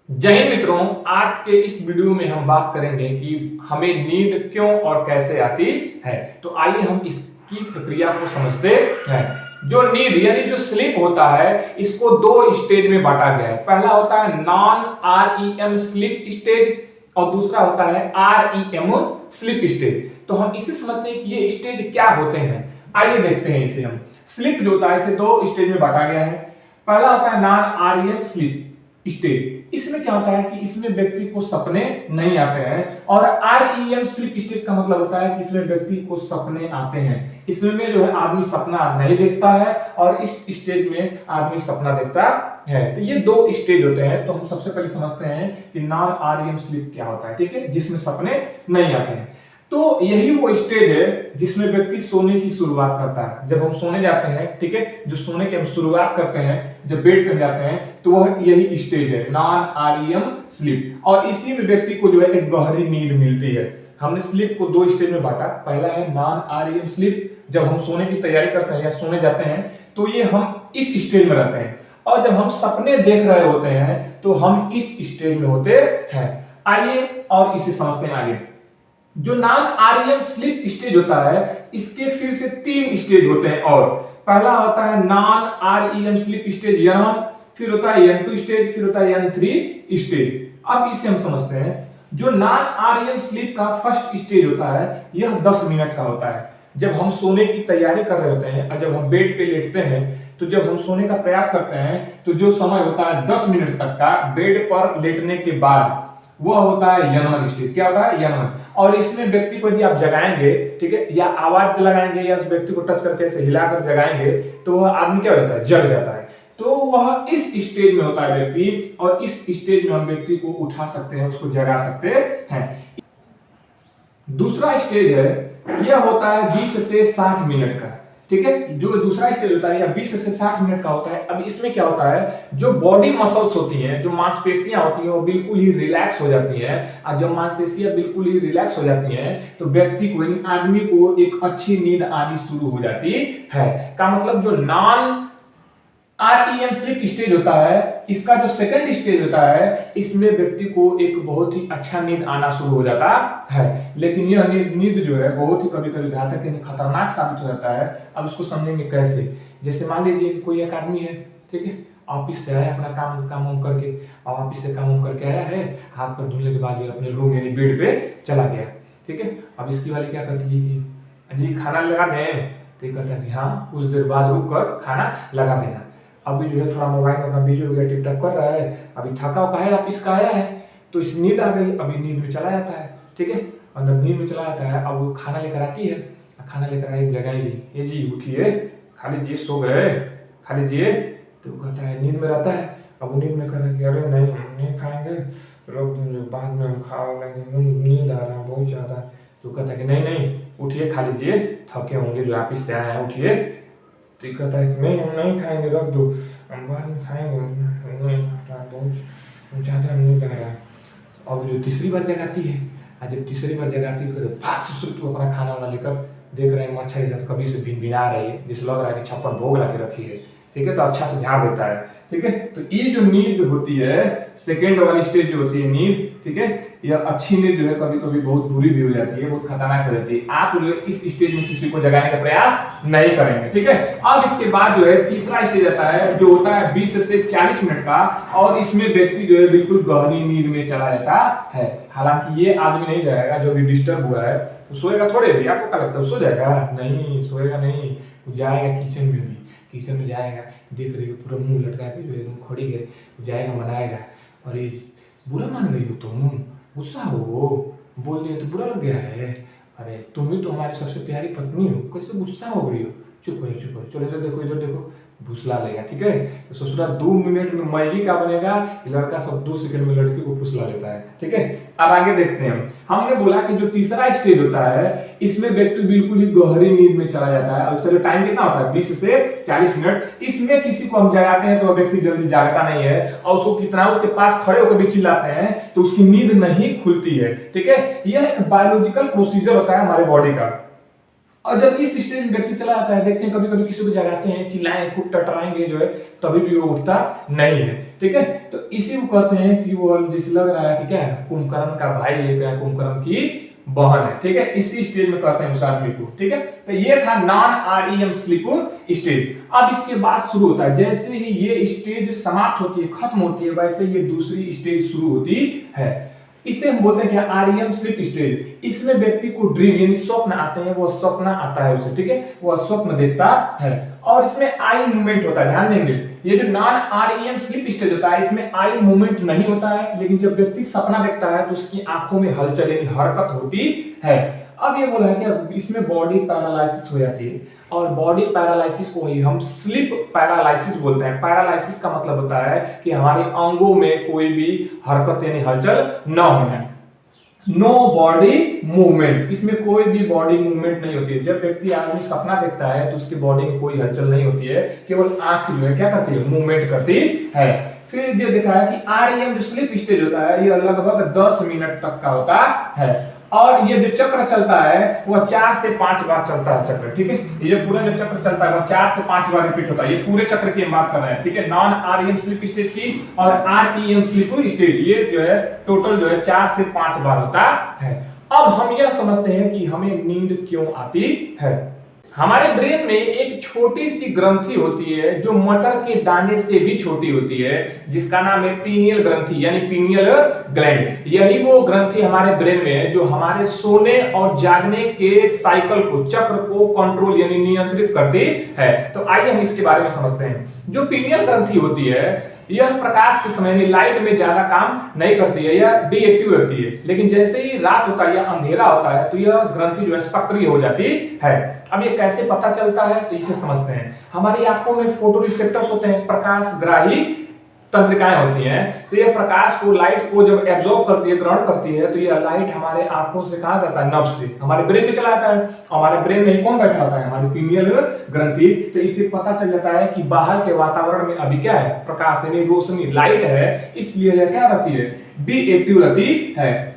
जय हिंद मित्रों। आज के इस वीडियो में हम बात करेंगे कि हमें नींद क्यों और कैसे आती है। तो आइए हम इसकी प्रक्रिया को समझते हैं। जो नींद यानी जो स्लीप होता है इसको दो स्टेज में बांटा गया है। पहला होता है नॉन REM स्लीप स्टेज और दूसरा होता है REM स्लीप स्टेज। तो हम इसे समझते हैं कि ये स्टेज क्या होते हैं। आइए देखते हैं इसे। हम स्लीप जो होता है इसे दो स्टेज में बांटा गया है। पहला होता है नॉन REM स्लीप स्टेज। इसमें क्या होता है कि इसमें व्यक्ति को सपने नहीं आते हैं। और REM स्लीप स्टेज का मतलब होता है कि इसमें व्यक्ति को सपने आते हैं। इसमें जो है आदमी सपना नहीं देखता है और इस स्टेज में आदमी सपना देखता है। तो ये दो स्टेज होते हैं। तो हम सबसे पहले समझते हैं कि नॉन REM स्लीप क्या होता है, ठीक है, जिसमें सपने नहीं आते हैं। तो यही वो स्टेज है जिसमें व्यक्ति सोने की शुरुआत करता है। जब हम सोने जाते हैं, ठीक है, जो सोने की हम शुरुआत करते हैं, जब बेड पे जाते हैं, तो वह यही स्टेज है नॉन REM स्लीप। और इसी में व्यक्ति को जो है एक गहरी नींद मिलती है। हमने स्लीप को दो स्टेज में बांटा। पहला है नॉन REM स्लीप, जब हम सोने की तैयारी करते हैं या सोने जाते हैं तो ये हम इस स्टेज में रहते हैं। और जब हम सपने देख रहे होते हैं तो हम इस स्टेज में होते हैं। आइए और इसे समझते हैं आगे। जो नॉन REM स्लीप स्टेज होता है इसके फिर से तीन स्टेज होते हैं। और पहला होता है non REM sleep stage N1, फिर होता है N2 स्टेज, फिर होता है N3 स्टेज। अब इसे हम समझते हैं। जो नॉन REM स्लीप का फर्स्ट स्टेज होता है यह 10 मिनट का होता है। जब हम सोने की तैयारी कर रहे होते हैं और जब हम बेड पे लेटते हैं, तो जब हम सोने का प्रयास करते हैं तो जो समय होता है 10 मिनट तक का बेड पर लेटने के बाद, वह होता है N1 स्टेज। क्या होता है? N1। और इसमें व्यक्ति को यदि आप जगाएंगे, ठीक है, या आवाज लगाएंगे या उस व्यक्ति को टच करके ऐसे हिलाकर जगाएंगे तो वह आदमी क्या हो जाता है? जग जाता है। तो वह इस स्टेज में होता है व्यक्ति। और इस स्टेज में हम व्यक्ति को उठा सकते हैं, उसको जगा सकते हैं। दूसरा स्टेज है, यह होता है 20 से 60 मिनट का, ठीक है। जो दूसरा स्टेज होता है यह 20 से 60 मिनट का होता है। अब इसमें क्या होता है, जो बॉडी मसल्स होती हैं, जो मांसपेशियां होती हैं, वो बिल्कुल ही रिलैक्स हो जाती हैं। और जब मांसपेशियां बिल्कुल ही रिलैक्स हो जाती हैं तो व्यक्ति को यानी आदमी को एक अच्छी नींद आनी शुरू हो जाती है। का मतलब जो नॉन REM स्लीप स्टेज होता है, इसका जो सेकंड स्टेज होता है, इसमें व्यक्ति को एक बहुत ही अच्छा नींद आना शुरू हो जाता है। लेकिन यह नींद जो है बहुत ही कभी कभी घातक यानी खतरनाक साबित हो जाता है। अब इसको समझेंगे कैसे। जैसे मान लीजिए कि कोई एक आदमी है, ठीक है, ऑफिस से आया, अपना काम करके, और ऑफिस से काम करके आया है, हाथ पर धुलने के बाद अपने रूम यानी बेड पे चला गया, ठीक है। अब इसकी वाली क्या कहती है कि जी खाना लगा दें, तो कहता है कि हाँ, कुछ देर बाद रुक कर खाना लगा देना। अभी जो है थोड़ा मोबाइल में अपना बिजी हो गया, टिकटॉक कर रहा है, अभी थका हुआ है, ऑफिस का आया है, तो इस नींद आ गई, अभी नींद में चला जाता है, ठीक है। और जब नींद में चला जाता है, अब वो खाना लेकर आती है, खाना लेकर आई, जगाएगी, ये जी उठिए, खा लीजिए, सो गए, खा लीजिए। तो वो कहता है, नींद में रहता है। अब नींद में कह रहा है कि अरे नहीं खाएंगे, रोक दीजिए, बाद में हम खा लेंगे, नींद आ रहा है बहुत ज़्यादा। तो कहता है कि नहीं उठिए, खा लीजिए, थके होंगे जो ऑफिस से आए हैं, उठिए। तो कहता है कि नहीं हम नहीं खाएंगे, रख दो, हम बाद में खाएंगे, नहीं बहुत ज़्यादा नींद आ रहा है। अब जो तीसरी बार जगाती है, और जब तीसरी बार जगाती है तो भाग से शुरू अपना खाना वाना लेकर देख रहे हैं मच्छर इधर कभी से भिनभिना रही है, जिससे लग रहा है कि छप्पर भोग ला के रखी है, ठीक है। तो अच्छा से झाड़ देता है, ठीक है। तो ये जो नींद होती है, सेकेंड वाली स्टेज जो होती है नींद, ठीक है, यह अच्छी नींद जो है कभी कभी बहुत बुरी भी हो जाती है, बहुत खतरनाक हो जाती है। आप जो है इस स्टेज में किसी को जगाने का प्रयास नहीं करेंगे, ठीक है। अब इसके बाद जो है तीसरा स्टेज आता है, जो होता है 20 से 40 मिनट का। और इसमें व्यक्ति जो है बिल्कुल गहरी नींद में चला जाता है। हालांकि ये आदमी नहीं जाएगा, जो भी डिस्टर्ब हुआ है तो सोएगा थोड़े भी। आपको क्या लगता है सो जाएगा? नहीं, सोएगा नहीं, वो जाएगा किचन में भी, किचन में जाएगा, देख रही हो पूरा मुंह लटका के जो है खड़ी है, जाएगा मनाएगा, अरे बुरा मान गई हो तुम, गुस्सा हो, बोल दिया तो बुरा लग गया है, अरे तुम ही तो हमारी सबसे प्यारी पत्नी हो, कैसे गुस्सा हो गई हो, चुप हो, चलो इधर देखो, फुसला लेगा, ठीक है। तो ससुरा 2 मिनट में मैगी का बनेगा, लड़का सब 2 सेकंड में लड़की को फुसला लेता है, ठीक है। अब आगे देखते हैं। हमने बोला कि जो तीसरा स्टेज होता है, इसमें व्यक्ति बिल्कुल ही गहरी नींद में चला जाता है। और उसका जो टाइम कितना होता है 20 से 40 मिनट। इसमें किसी को हम जगाते हैं तो व्यक्ति जल्दी जागता नहीं है, और उसको कितना उसके पास खड़े होकर भी चिल्लाते हैं तो उसकी नींद नहीं खुलती है, ठीक है। यह एक बायोलॉजिकल प्रोसीजर होता है हमारे बॉडी का। और जब इस स्टेज में व्यक्ति चला जाता है, देखते हैं कभी कभी किसी को जगाते हैं, चिल्लाएं खूब टटराएंगे जो है, तभी भी वो उठता नहीं है। ठीक है, तो इसी को कहते हैं कि वो जिस लग रहा है कि क्या है, कुंभकर्ण का भाई है, क्या कुंभकर्ण की बहन है। ठीक है, इसी स्टेज में कहते हैं उस आदमी को। ठीक है, तो ये था नॉन आरईएम स्लीप स्टेज। अब इसके बाद शुरू होता है, जैसे ही ये स्टेज समाप्त होती है, खत्म होती है, वैसे ये दूसरी स्टेज शुरू होती है। इसे हम बोलते हैं क्या, आरईएम स्लीप स्टेज। इसमें व्यक्ति को ड्रीम यानी स्वप्न आते हैं, वो स्वप्न आता है उसे। ठीक है, वो स्वप्न देखता है और इसमें आई मूवमेंट होता है। ध्यान देंगे, ये जो नॉन आरईएम स्लीप स्टेज होता है, इसमें आई मूवमेंट नहीं होता है, लेकिन जब व्यक्ति सपना देखता है तो उसकी आंखों में हलचल यानी हरकत होती है। अब ये बोला है कि इसमें बॉडी पैरालिसिस हो जाती है, और बॉडी पैरालिसिस को ही हम स्लीप पैरालिसिस बोलते हैं। पैरालिसिस का मतलब होता है कि हमारे अंगों में कोई भी हरकत यानी हलचल न होना, नो बॉडी मूवमेंट, इसमें कोई भी बॉडी मूवमेंट नहीं होती है। जब व्यक्ति आदमी सपना देखता है तो उसकी बॉडी में कोई हलचल नहीं होती है, केवल आंख जो है क्या करती है, मूवमेंट करती है। फिर जो देखा है कि आरईएम जो स्लीप स्टेज होता है, ये लगभग 10 मिनट तक का होता है, और ये जो चक्र चलता है वो 4 से 5 बार चलता है चक्र। ठीक है, ये जो पूरा जो चक्र चलता है वो 4 से 5 बार रिपीट होता है। ये पूरे चक्र की हम बात कर रहे हैं। ठीक है, नॉन आरईएम स्लीप स्टेज की और आरईएम स्लीप स्टेज, ये जो है टोटल जो है 4 से 5 बार होता है। अब हम यह समझते हैं कि हमें नींद क्यों आती है। हमारे ब्रेन में एक छोटी सी ग्रंथि होती है जो मटर के दाने से भी छोटी होती है, जिसका नाम है पीनियल ग्रंथि यानी पीनियल ग्लैंड। यही वो ग्रंथि हमारे ब्रेन में है जो हमारे सोने और जागने के साइकिल को, चक्र को कंट्रोल यानी नियंत्रित करती है। तो आइए हम इसके बारे में समझते हैं। जो पीनियल ग्रंथि होती है, यह प्रकाश के समय लाइट में ज्यादा काम नहीं करती है, यह डीएक्टिव रहती है, लेकिन जैसे ही रात होता है या अंधेरा होता है तो यह ग्रंथि जो है सक्रिय हो जाती है। अब ये कैसे पता चलता है, तो इसे समझते हैं। हमारी आंखों में फोटो रिसेप्टर्स होते हैं, प्रकाशग्राही तंत्रिकाएं होती हैं। तो ये प्रकाश को, लाइट को जब एब्जॉर्ब करती है, ग्रहण करती है, तो ये लाइट हमारे आंखों से कहा जाता है, नर्व से हमारे ब्रेन में चला जाता है। हमारे ब्रेन में कौन बैठा होता है, हमारी पीनियल ग्रंथि। तो इससे पता चल जाता है कि बाहर के वातावरण में अभी क्या है, प्रकाश यानी रोशनी, लाइट है, इसलिए यह क्या रहती है, डीएक्टिव रहती है।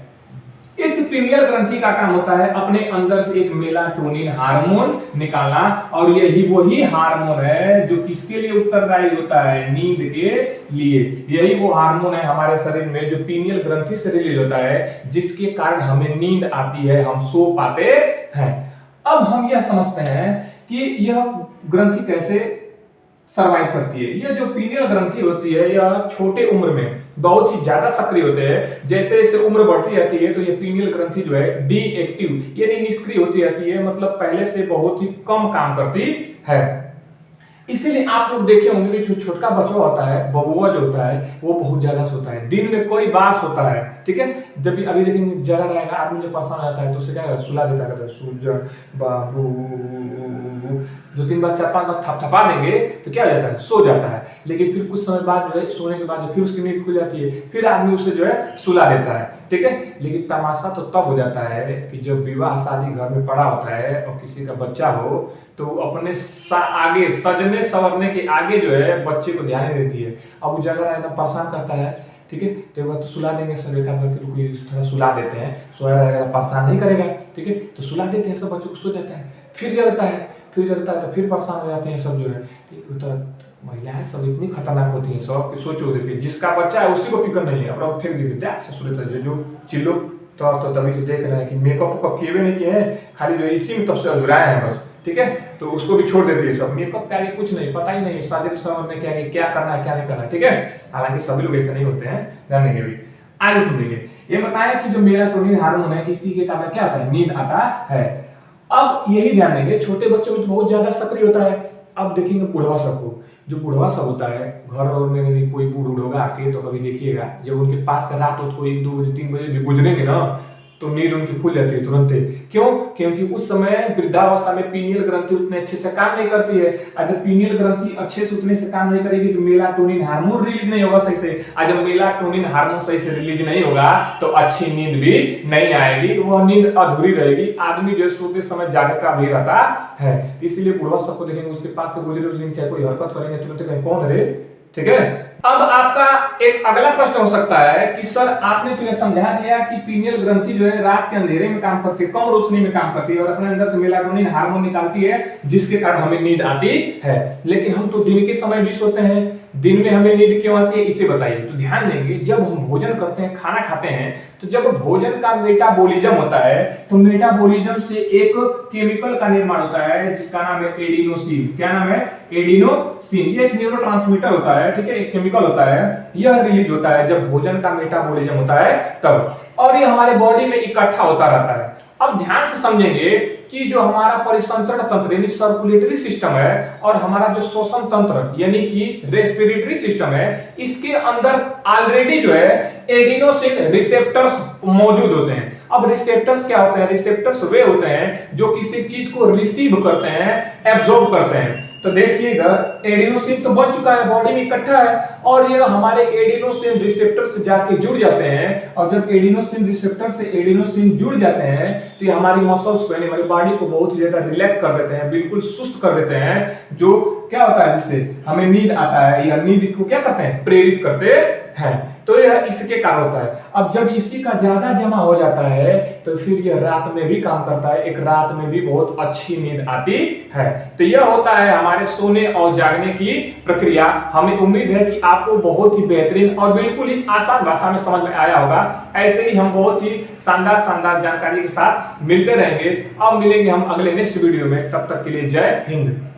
इस पीनियल ग्रंथि का काम होता है अपने अंदर से एक मेलाटोनिन हार्मोन निकालना, और यही वही हार्मोन है जो किसके लिए उत्तरदायी होता है, नींद के लिए। यही वो हार्मोन है हमारे शरीर में जो पीनियल ग्रंथि से रिलीज होता है, जिसके कारण हमें नींद आती है, हम सो पाते हैं। अब हम यह समझते हैं कि यह ग्रंथि कैसे सर्वाइव करती है। यह जो पीनियल ग्रंथि होती है, यह छोटे उम्र में बहुत ही ज्यादा सक्रिय होते हैं। जैसे जैसे उम्र बढ़ती जाती है तो ये पीनियल ग्रंथि जो है डीएक्टिव यानी निष्क्रिय होती जाती है, मतलब पहले से बहुत ही कम काम करती है। इसीलिए आप लोग देखे होंगे कि जो छोटा बच्चा होता है, बबुआ जो होता है, वो बहुत ज्यादा सोता है, दिन में कोई बात होता है। ठीक है, जब भी अभी देखेंगे जगा रहेगा, आदमी जब परेशान आता है तो उसे क्या सुला देता है, सो जा बाबू, 2-3 बार 4-5 बार थपथपा देंगे तो क्या हो जाता है, सो जाता है। लेकिन फिर कुछ समय बाद जो है, सोने के बाद फिर उसकी नींद खुल जाती है, फिर आदमी उसे जो है सुला देता है। ठीक है, लेकिन तमाशा तो तब हो जाता है कि जब विवाह शादी घर में पड़ा होता है और किसी का बच्चा हो, तो अपने आगे सजने संवरने के आगे जो है बच्चे को ध्यान देती है। अब वो जगह एकदम परेशान करता है, ठीक है, तो वह तो सुला देंगे, सब एक करके थोड़ा सुला देते हैं, सोया रहेगा, परेशान नहीं करेगा। ठीक है, तो सुला देते हैं, सब बच्चों को सो जाता है, फिर जगता है तो फिर परेशान हो जाते हैं सब जो है। ठीक है, तो महिलाएं सब इतनी खतरनाक होती हैं सब कि सोचो, देखिए जिसका बच्चा है उसी को फिक्र नहीं है, और फेंक दीजिए ससुर जो चिल्लो। तो तभी से देख रहे हैं कि मेकअप किए हुए नहीं किए हैं, खाली जो इसी में तब से अधूराए हैं बस। ठीक है, तो उसको भी छोड़ देती है सब, मेकअप के आगे कुछ नहीं, पता ही नहीं शादी समझ में क्या करना है क्या नहीं करना है। ठीक है, हालांकि सभी लोग ऐसे नहीं होते हैं, जानेंगे भी, आगे सुनेंगे। ये बताया कि जो मेलाटोनिन हार्मोन है, इसी के कारण क्या आता है, नींद आता है। अब यही ध्यान देंगे, छोटे बच्चों में तो बहुत ज्यादा सक्रिय होता है। अब देखेंगे बुढ़वा सबको, जो बुढ़वा सब होता है, घर और में भी कोई बूढ़ होगा आपके तो कभी देखिएगा, जब उनके पास से रात हो, कोई 1-2 बजे 3 बजे भी गुजरेंगे ना, तो नींद उनकी खुल जाती है तुरंत। क्यों? क्योंकि उस समय वृद्धावस्था में पीनियल ग्रंथि उतने अच्छे से काम नहीं करती है। अगर पीनियल ग्रंथि अच्छे से उतने से काम नहीं करेगी तो मेलाटोनिन हार्मोन रिलीज नहीं होगा सही से। जब मेलाटोनिन हार्मोन सही से रिलीज नहीं होगा तो अच्छी नींद भी नहीं आएगी, वह नींद अधूरी रहेगी। आदमी जो सोते समय जागता भी रहता है। इसलिए बुढ़वा सबको देखेंगे, उसके पास से गुजरे चाहे कोई हरकत करेंगे तुरंत कहीं कौन रे, ठीक है। अब आपका एक अगला प्रश्न हो सकता है कि सर आपने तो ये समझा दिया कि पीनियल ग्रंथि जो है रात के अंधेरे में काम करती है, कम रोशनी में काम करती है और अपने अंदर से मेलाटोनिन हार्मोन निकालती है जिसके कारण हमें नींद आती है। लेकिन हम तो दिन के समय भी सोते हैं, दिन में हमें नींद क्यों आती है इसे बताइए। तो ध्यान देंगे, जब हम भोजन करते हैं, खाना खाते हैं, तो जब भोजन का मेटाबॉलिज्म होता है तो मेटाबॉलिज्म से एक केमिकल का निर्माण होता है जिसका नाम है एडिनोसिन। क्या नाम है? एडिनोसिन। ये एक न्यूरोट्रांसमीटर होता है, ठीक है, एक केमिकल होता है, यह रिलीज होता है जब भोजन का मेटाबॉलिज्म होता है तब, और ये हमारे बॉडी में इकट्ठा होता रहता है। अब ध्यान से समझेंगे कि जो हमारा परिसंचरण तंत्र यानी सर्कुलेटरी सिस्टम है और हमारा जो श्वसन तंत्र यानी कि रेस्पिरेटरी सिस्टम है, इसके अंदर ऑलरेडी जो है एडिनोसिन रिसेप्टर्स मौजूद होते हैं। अब रिसेप्टर्स क्या होते हैं? रिसेप्टर्स वे होते हैं जो किसी चीज को रिसीव करते हैं, एब्जॉर्ब करते हैं। तो देखिए इधर एडिनोसिन तो बन चुका है, बॉडी में इकट्ठा है, और ये हमारे एडिनोसिन रिसेप्टर से जाके जुड़ जाते हैं, और जब एडिनोसिन रिसेप्टर से एडिनोसिन जुड़ जाते हैं तो ये हमारी मसल्स को यानी हमारी बॉडी को बहुत ही ज्यादा रिलैक्स कर देते हैं, बिल्कुल सुस्त कर देते हैं, जो क्या होता है जिससे हमें नींद आता है, या नींद को क्या करते हैं? प्रेरित करते हैं। तो यह इसके कारण होता है। अब जब इसी का ज्यादा जमा हो जाता है तो फिर यह रात में भी काम करता है, एक रात में भी बहुत अच्छी नींद आती है। तो यह होता है हमारे सोने और जागने की प्रक्रिया। हमें उम्मीद है कि आपको बहुत ही बेहतरीन और बिल्कुल ही आसान भाषा में समझ में आया होगा। ऐसे ही हम बहुत ही शानदार जानकारी के साथ मिलते रहेंगे। अब मिलेंगे हम अगले नेक्स्ट वीडियो में, तब तक के लिए जय हिंद।